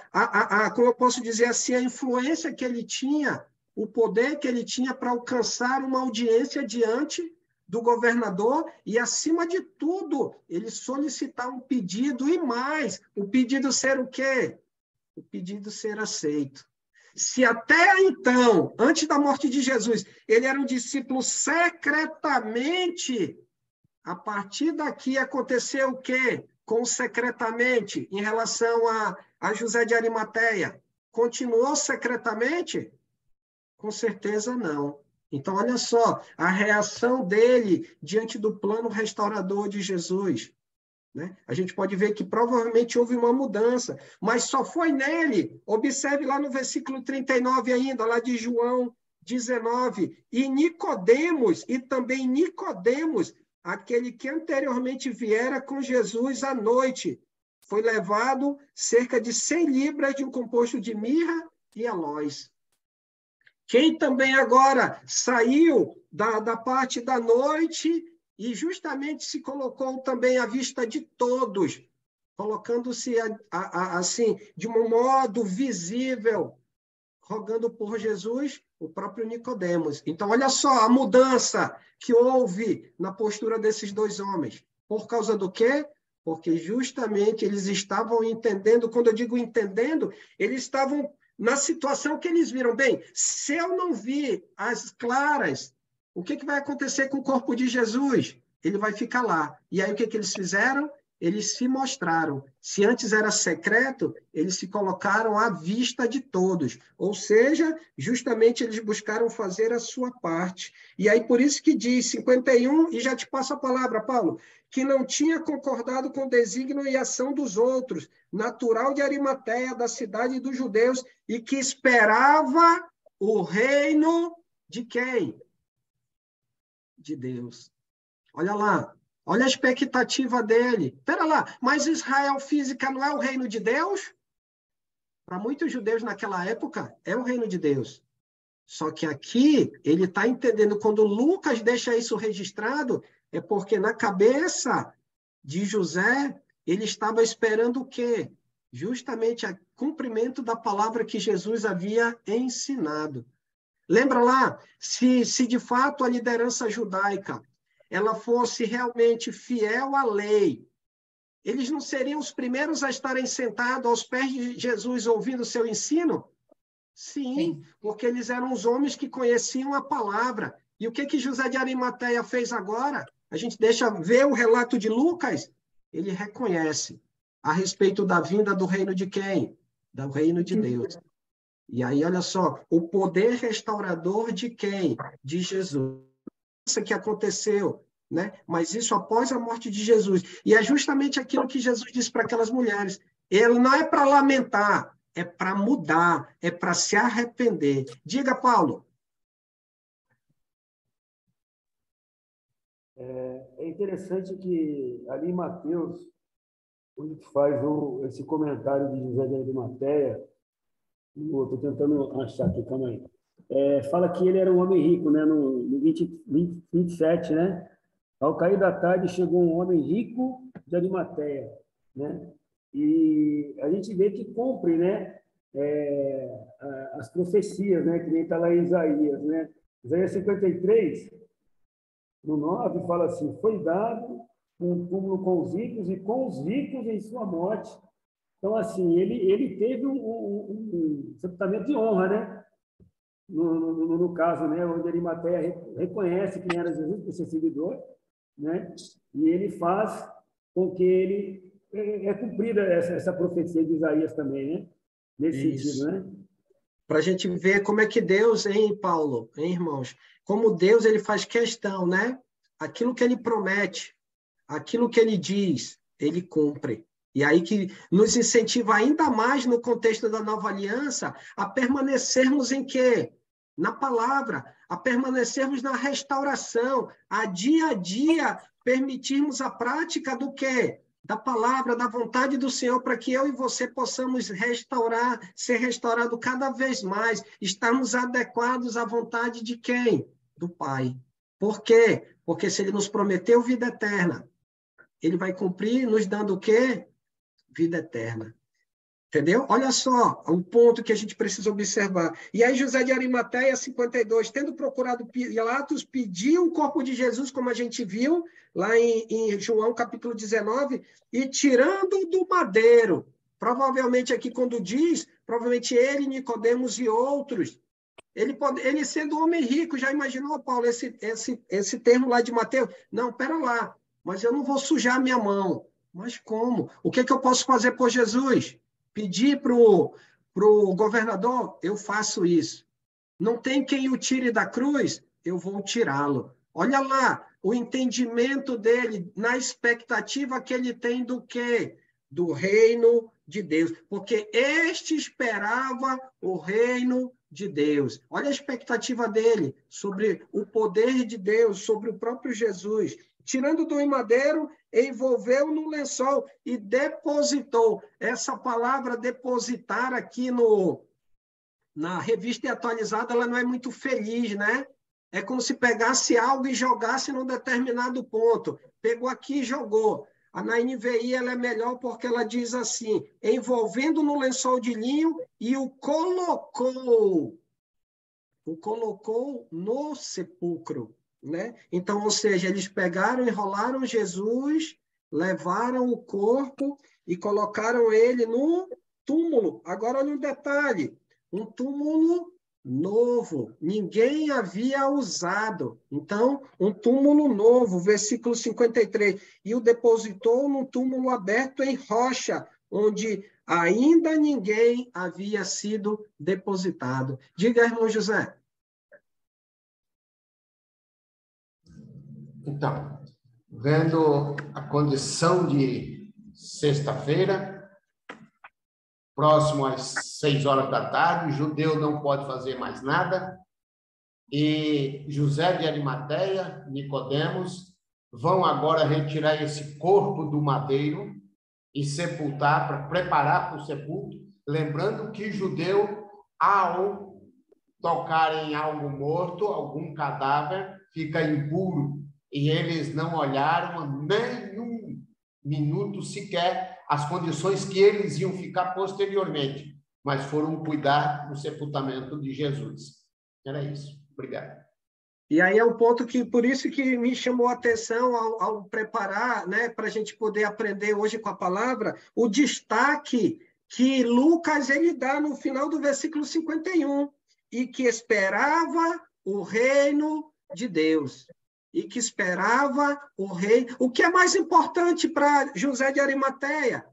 como eu posso dizer assim, a influência que ele tinha, o poder que ele tinha para alcançar uma audiência diante do governador e, acima de tudo, ele solicitar um pedido e mais, o pedido ser o quê? O pedido ser aceito. Se até então, antes da morte de Jesus, ele era um discípulo secretamente, a partir daqui aconteceu o quê? Com secretamente, em relação a José de Arimateia. Continuou secretamente? Com certeza não. Então, olha só, a reação dele diante do plano restaurador de Jesus. Né? A gente pode ver que provavelmente houve uma mudança, mas só foi nele. Observe lá no versículo 39 ainda, lá de João 19. E Nicodemos, aquele que anteriormente viera com Jesus à noite, foi levado cerca de 100 libras de um composto de mirra e aloés. Quem também agora saiu da parte da noite e justamente se colocou também à vista de todos, colocando-se assim, de um modo visível, rogando por Jesus, o próprio Nicodemos. Então, olha só a mudança que houve na postura desses dois homens. Por causa do quê? Porque justamente eles estavam entendendo, quando eu digo entendendo, eles estavam na situação que eles viram. Bem, se eu não vi as claras, o que vai acontecer com o corpo de Jesus? Ele vai ficar lá. E aí o que eles fizeram? Eles se mostraram. Se antes era secreto, eles se colocaram à vista de todos. Ou seja, justamente eles buscaram fazer a sua parte. E aí por isso que diz 51, e já te passo a palavra, Paulo, que não tinha concordado com o desígnio e ação dos outros, natural de Arimateia, da cidade dos judeus, e que esperava o reino de quem? De Deus. Olha lá, olha a expectativa dele. Espera lá, mas Israel física não é o reino de Deus? Para muitos judeus naquela época, é o reino de Deus. Só que aqui ele está entendendo, quando Lucas deixa isso registrado, é porque na cabeça de José, ele estava esperando o quê? Justamente o cumprimento da palavra que Jesus havia ensinado. Lembra lá, se de fato a liderança judaica ela fosse realmente fiel à lei, eles não seriam os primeiros a estarem sentados aos pés de Jesus ouvindo o seu ensino? Sim, porque eles eram os homens que conheciam a palavra. E o que José de Arimateia fez agora? A gente deixa ver o relato de Lucas, ele reconhece a respeito da vinda do reino de quem? Do reino de Deus. E aí, olha só, o poder restaurador de quem? De Jesus. Isso que aconteceu, né? Mas isso após a morte de Jesus. E é justamente aquilo que Jesus disse para aquelas mulheres. Ele não é para lamentar, é para mudar, é para se arrepender. Diga, Paulo. É interessante que ali em Mateus, onde faz esse comentário de José de Arimateia, estou tentando achar aqui, calma aí. Fala que ele era um homem rico, né? No 27, né? Ao cair da tarde, chegou um homem rico de Arimateia, né? E a gente vê que cumpre, né? As profecias, né? Que nem está lá em Isaías, né? Isaías 53, no 9, fala assim: foi dado um túmulo com os ricos e com os ricos em sua morte. Então, assim, ele teve um sepultamento de honra, né? No caso, né? Onde Arimateia reconhece quem era Jesus por ser seguidor, né? E ele faz com que ele cumprida essa profecia de Isaías também, né? Nesse sentido, né? Para a gente ver como é que Deus, hein, Paulo, hein, irmãos? Como Deus ele faz questão, né? Aquilo que ele promete, aquilo que ele diz, ele cumpre. E aí que nos incentiva ainda mais no contexto da nova aliança a permanecermos em quê? Na palavra, a permanecermos na restauração, a dia permitirmos a prática do quê? Da palavra, da vontade do Senhor, para que eu e você possamos ser restaurado cada vez mais, estarmos adequados à vontade de quem? Do Pai. Por quê? Porque se Ele nos prometeu vida eterna, Ele vai cumprir nos dando o quê? Vida eterna. Entendeu? Olha só o ponto que a gente precisa observar. E aí José de Arimateia, 52, tendo procurado Pilatos, pediu o corpo de Jesus, como a gente viu lá em João capítulo 19, e tirando do madeiro, provavelmente aqui quando diz, provavelmente ele, Nicodemos e outros, ele sendo homem rico, já imaginou, Paulo, esse termo lá de Mateus? Não, pera lá, mas eu não vou sujar minha mão. Mas como? O que eu posso fazer por Jesus? Pedir para o governador? Eu faço isso. Não tem quem o tire da cruz? Eu vou tirá-lo. Olha lá, o entendimento dele, na expectativa que ele tem do quê? Do reino de Deus. Porque este esperava o reino de Deus. Olha a expectativa dele sobre o poder de Deus, sobre o próprio Jesus. Tirando do madeiro, envolveu no lençol e depositou. Essa palavra depositar aqui na revista atualizada, ela não é muito feliz, né? É como se pegasse algo e jogasse num determinado ponto. Pegou aqui e jogou. Na NVI ela é melhor porque ela diz assim, envolvendo no lençol de linho e o colocou no sepulcro. Né? Então, ou seja, eles pegaram, enrolaram Jesus, levaram o corpo e colocaram ele no túmulo. Agora, olha um detalhe, um túmulo novo, ninguém havia usado. Então, um túmulo novo, versículo 53, e o depositou num túmulo aberto em rocha, onde ainda ninguém havia sido depositado. Diga, irmão José. Então, vendo a condição de sexta-feira, próximo às 6 horas da tarde, o judeu não pode fazer mais nada, e José de Arimateia, Nicodemos, vão agora retirar esse corpo do madeiro e sepultar, para preparar para o sepulcro, lembrando que judeu, tocarem em algo morto, algum cadáver, fica impuro. E eles não olharam nem um minuto sequer as condições que eles iam ficar posteriormente, mas foram cuidar do sepultamento de Jesus. Era isso. Obrigado. E aí é um ponto que, por isso que me chamou a atenção ao preparar, né, para a gente poder aprender hoje com a palavra, o destaque que Lucas ele dá no final do versículo 51, e que esperava o reino de Deus. E que esperava o rei. O que é mais importante para José de Arimateia?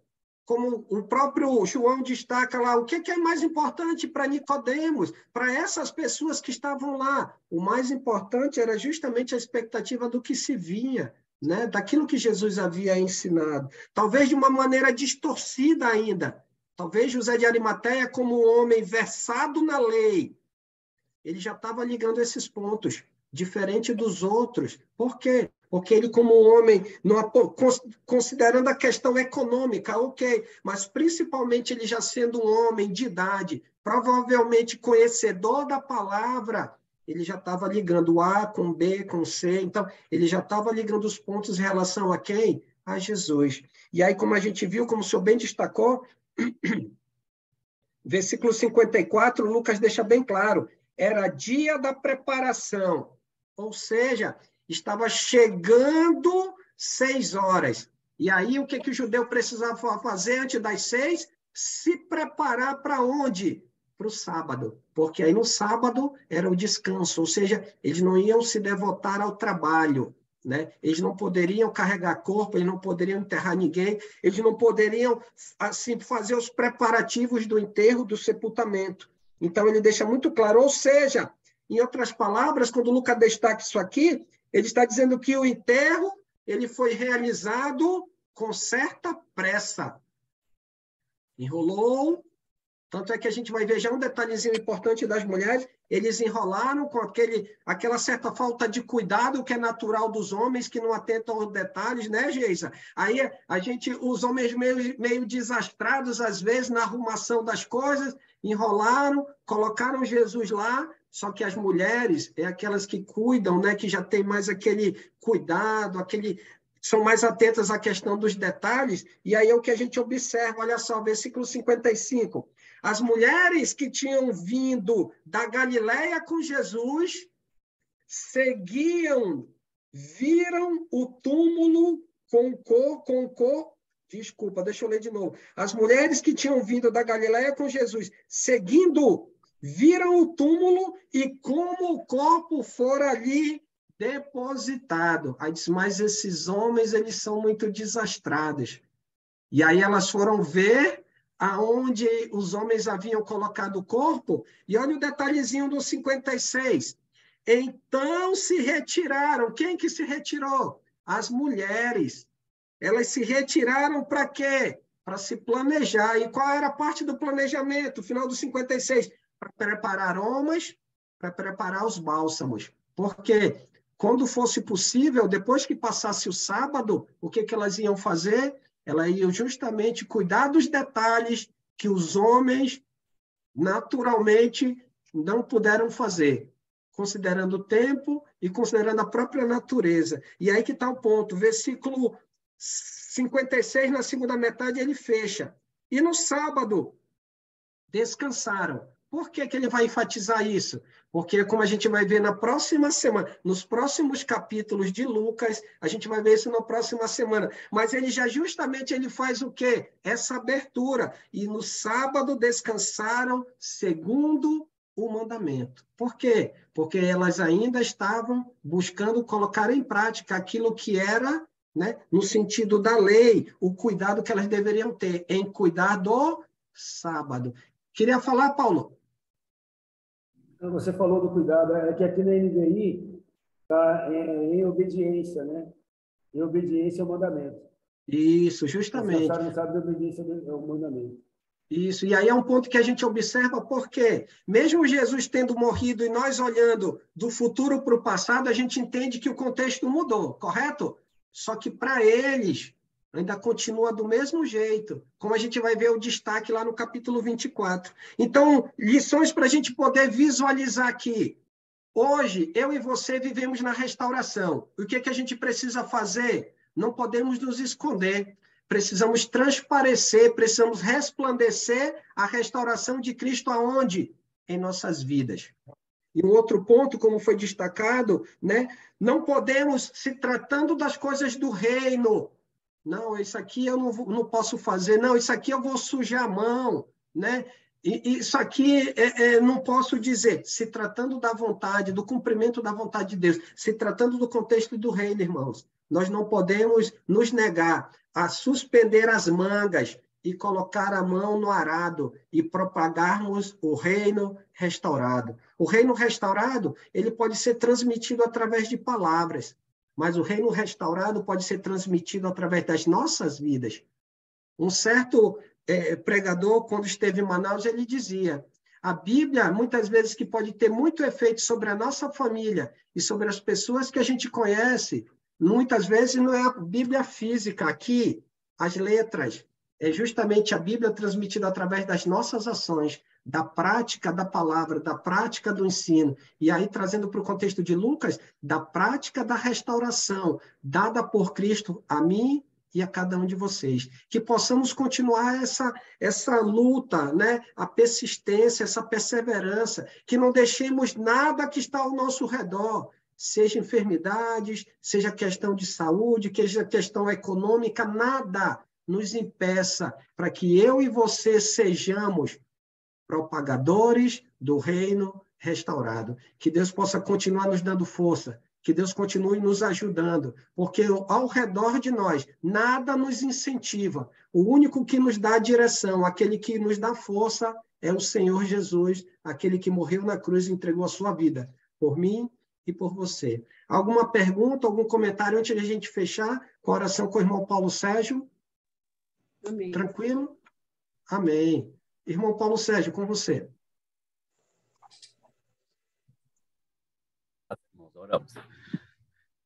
Como o próprio João destaca lá, o que é mais importante para Nicodemos, para essas pessoas que estavam lá? O mais importante era justamente a expectativa do que se vinha, né? Daquilo que Jesus havia ensinado. Talvez de uma maneira distorcida ainda. Talvez José de Arimateia, como um homem versado na lei, ele já estava ligando esses pontos, diferente dos outros. Por quê? Porque ele, como homem, considerando a questão econômica, ok, mas principalmente ele já sendo um homem de idade, provavelmente conhecedor da palavra, ele já estava ligando A com B, com C, então ele já estava ligando os pontos em relação a quem? A Jesus. E aí, como a gente viu, como o senhor bem destacou, versículo 54, Lucas deixa bem claro, era dia da preparação, ou seja, estava chegando 6 horas. E aí, o que o judeu precisava fazer antes das 6? Se preparar para onde? Para o sábado. Porque aí no sábado era o descanso, ou seja, eles não iam se devotar ao trabalho, né? Eles não poderiam carregar corpo, eles não poderiam enterrar ninguém, eles não poderiam assim fazer os preparativos do enterro, do sepultamento. Então, ele deixa muito claro, ou seja, em outras palavras, quando o Lucas destaca isso aqui, ele está dizendo que o enterro ele foi realizado com certa pressa. Enrolou, tanto é que a gente vai ver já um detalhezinho importante das mulheres, eles enrolaram com aquela certa falta de cuidado que é natural dos homens, que não atentam aos detalhes, né, Geisa? Aí os homens meio desastrados, às vezes, na arrumação das coisas, enrolaram, colocaram Jesus lá, só que as mulheres é aquelas que cuidam, né, que já tem mais aquele cuidado, são mais atentas à questão dos detalhes, e aí é o que a gente observa, olha só, versículo 55. As mulheres que tinham vindo da Galileia com Jesus seguiam, viram o túmulo Desculpa, deixa eu ler de novo. As mulheres que tinham vindo da Galileia com Jesus, seguindo, viram o túmulo e como o corpo fora ali depositado. Aí diz, mas esses homens, eles são muito desastrados. E aí elas foram ver aonde os homens haviam colocado o corpo, e olha o detalhezinho do 56. Então se retiraram. Quem que se retirou? As mulheres. Elas se retiraram para quê? Para se planejar. E qual era a parte do planejamento? Final do 56. Para preparar aromas, para preparar os bálsamos. Porque quando fosse possível, depois que passasse o sábado, o que elas iam fazer? Elas iam justamente cuidar dos detalhes que os homens, naturalmente, não puderam fazer, considerando o tempo e considerando a própria natureza. E aí que está o ponto. Versículo 56, na segunda metade, ele fecha. E no sábado, descansaram. Por que ele vai enfatizar isso? Porque, como a gente vai ver na próxima semana, nos próximos capítulos de Lucas, a gente vai ver isso na próxima semana. Mas ele já justamente ele faz o quê? Essa abertura. E no sábado descansaram segundo o mandamento. Por quê? Porque elas ainda estavam buscando colocar em prática aquilo que era, né, no sentido da lei, o cuidado que elas deveriam ter em cuidar do sábado. Queria falar, Paulo? Você falou do cuidado, é que aqui na NVI está em obediência, né? Em obediência ao mandamento. Isso, justamente. Não sabe de obediência ao mandamento. Isso, e aí é um ponto que a gente observa, porque mesmo Jesus tendo morrido e nós olhando do futuro para o passado, a gente entende que o contexto mudou, correto? Só que para eles, ainda continua do mesmo jeito, como a gente vai ver o destaque lá no capítulo 24. Então, lições para a gente poder visualizar aqui. Hoje, eu e você vivemos na restauração. O que a gente precisa fazer? Não podemos nos esconder. Precisamos transparecer, precisamos resplandecer a restauração de Cristo aonde? Em nossas vidas. E um outro ponto, como foi destacado, né? Não podemos, se tratando das coisas do reino, não, isso aqui eu não posso fazer, não, isso aqui eu vou sujar a mão, né? E isso aqui não posso dizer, se tratando da vontade, do cumprimento da vontade de Deus, se tratando do contexto do reino, irmãos, nós não podemos nos negar a suspender as mangas e colocar a mão no arado e propagarmos o reino restaurado. O reino restaurado, ele pode ser transmitido através de palavras, mas o reino restaurado pode ser transmitido através das nossas vidas. Um certo pregador, quando esteve em Manaus, ele dizia, a Bíblia, muitas vezes, que pode ter muito efeito sobre a nossa família e sobre as pessoas que a gente conhece, muitas vezes não é a Bíblia física, aqui, as letras, é justamente a Bíblia transmitida através das nossas ações, da prática da palavra, da prática do ensino. E aí, trazendo para o contexto de Lucas, da prática da restauração, dada por Cristo a mim e a cada um de vocês. Que possamos continuar essa luta, né? A persistência, essa perseverança, que não deixemos nada que está ao nosso redor, seja enfermidades, seja questão de saúde, seja questão econômica, nada nos impeça para que eu e você sejamos propagadores do reino restaurado. Que Deus possa continuar nos dando força, que Deus continue nos ajudando, porque ao redor de nós nada nos incentiva. O único que nos dá direção, aquele que nos dá força, é o Senhor Jesus, aquele que morreu na cruz e entregou a sua vida por mim e por você. Alguma pergunta, algum comentário antes de a gente fechar com a oração com o irmão Paulo Sérgio? Amém. Tranquilo? Amém. Irmão Paulo Sérgio, com você. Oramos.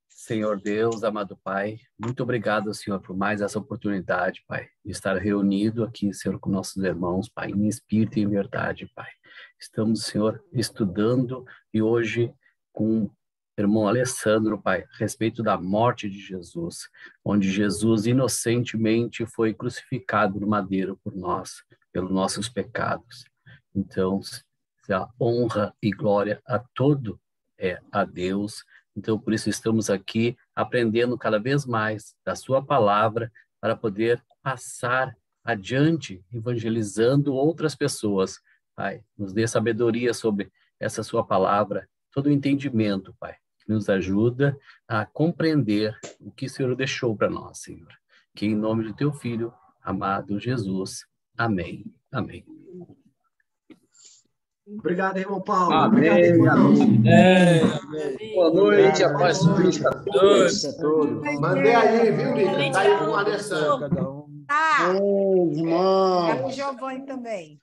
Senhor Deus, amado Pai, muito obrigado, Senhor, por mais essa oportunidade, Pai, de estar reunido aqui, Senhor, com nossos irmãos, Pai, em espírito e em verdade, Pai. Estamos, Senhor, estudando e hoje com o irmão Alessandro, Pai, a respeito da morte de Jesus, onde Jesus inocentemente foi crucificado no madeiro por nós, pelos nossos pecados. Então, a honra e glória a todo é a Deus. Então, por isso estamos aqui aprendendo cada vez mais da sua palavra para poder passar adiante, evangelizando outras pessoas. Pai, nos dê sabedoria sobre essa sua palavra, todo o entendimento, Pai, que nos ajuda a compreender o que o Senhor deixou para nós, Senhor. Que em nome do teu Filho, amado Jesus. Amém. Amém. Obrigado, irmão Paulo. Amém. Obrigado, irmão. Amém. Boa noite, a paz de Cristo a todos. Mandei aí, viu, Lívia? Tá aí com o Alessandro. Tá. Irmão. É o Giovanni também.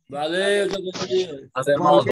Valeu, Giovanni. As irmãos